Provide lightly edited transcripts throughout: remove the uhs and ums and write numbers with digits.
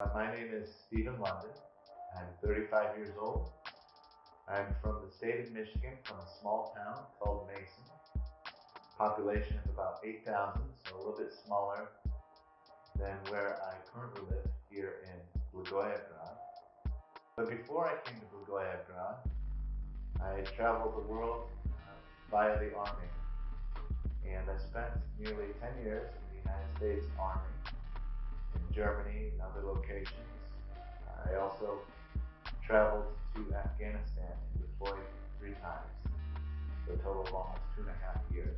My name is Stephen London. I'm 35 years old. I'm from the state of Michigan, from a small town called Mason. Population of about 8,000, so a little bit smaller than where I currently live here in Bulgaria. But before I came to Bulgaria, I traveled the world via the Army. And I spent nearly 10 years in the United States Army, in Germany and other locations. I also traveled to Afghanistan and deployed 3 times, for a total of almost 2.5 years.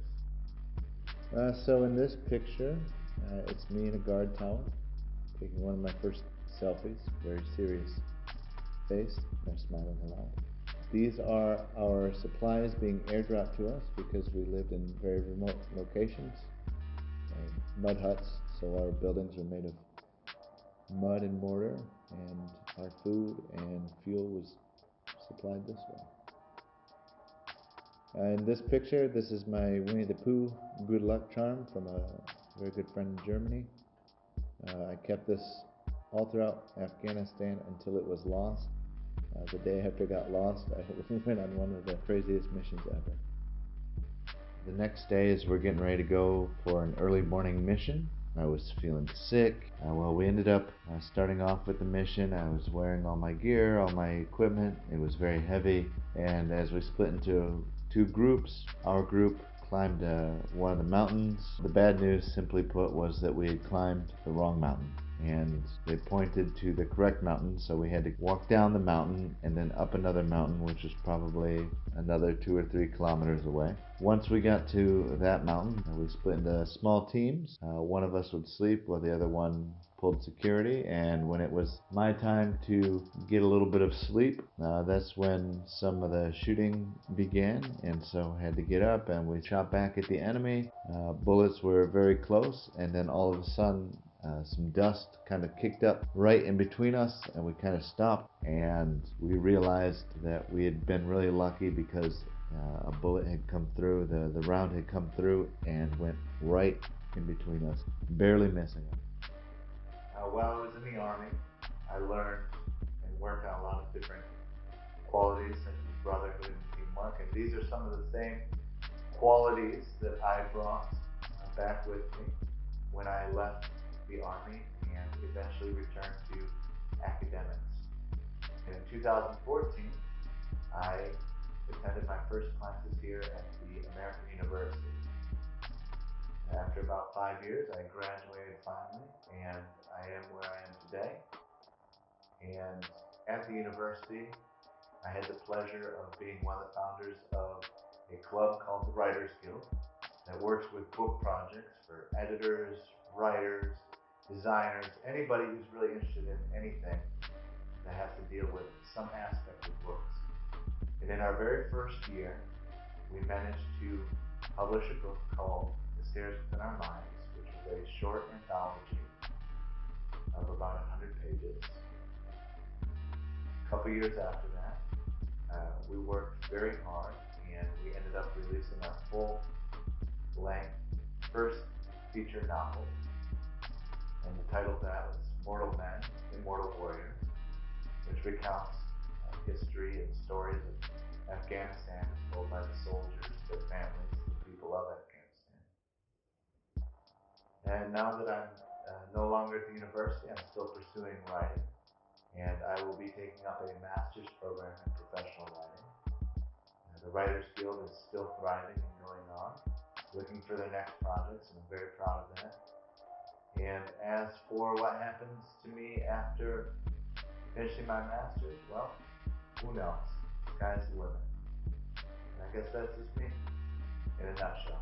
So in this picture, it's me in a guard tower, taking one of my first selfies, very serious face, they're smiling a lot. These are our supplies being airdropped to us because we lived in very remote locations, mud huts, so our buildings are made of mud and mortar, and our food and fuel was supplied this way. In this picture, this is my Winnie the Pooh good luck charm from a very good friend in Germany. I kept this all throughout Afghanistan until it was lost. The day after it got lost, I went on one of the craziest missions ever. The next day, as we're getting ready to go for an early morning mission, I was feeling sick. We ended up starting off with the mission. I was wearing all my gear, all my equipment. It was very heavy. And as we split into two groups, our group climbed one of the mountains. The bad news, simply put, was that we had climbed the wrong mountain. And they pointed to the correct mountain, so we had to walk down the mountain and then up another mountain, which was probably another 2 or 3 kilometers away. Once we got to that mountain, we split into small teams. One of us would sleep while the other one pulled security, and when it was my time to get a little bit of sleep, that's when some of the shooting began, and so I had to get up and we shot back at the enemy. Bullets were very close, and then all of a sudden some dust kind of kicked up right in between us, and we kind of stopped, and we realized that we had been really lucky because a bullet had come through, the round had come through and went right in between us, barely missing us. While I was in the Army, I learned and worked on a lot of different qualities such as brotherhood and teamwork, and these are some of the same qualities that I brought back with me when I left the Army and eventually returned to academics. And in 2014, I attended my first classes here at the American University. After about 5 years, I graduated finally, and I am where I am today. And at the university, I had the pleasure of being one of the founders of a club called the Writers Guild that works with book projects for editors, writers, designers, anybody who's really interested in anything that has to deal with some aspect of books. And in our very first year, we managed to publish a book called The Stairs Within Our Minds, which was a short anthology of about 100 pages. A couple years after that, we worked very hard and we ended up releasing our full-length first feature novel. And the title of that was Mortal Men, Immortal Warriors, which recounts history and stories of Afghanistan as told by the soldiers, their families, the people of Afghanistan. And now that I'm no longer at the university, I'm still pursuing writing, and I will be taking up a master's program in professional writing. The Writers Guild is still thriving and going on, looking for their next projects, and I'm very proud of that. And as for what happens to me after finishing my master's, well, who knows? Sky's the limit. And I guess that's just me in a nutshell.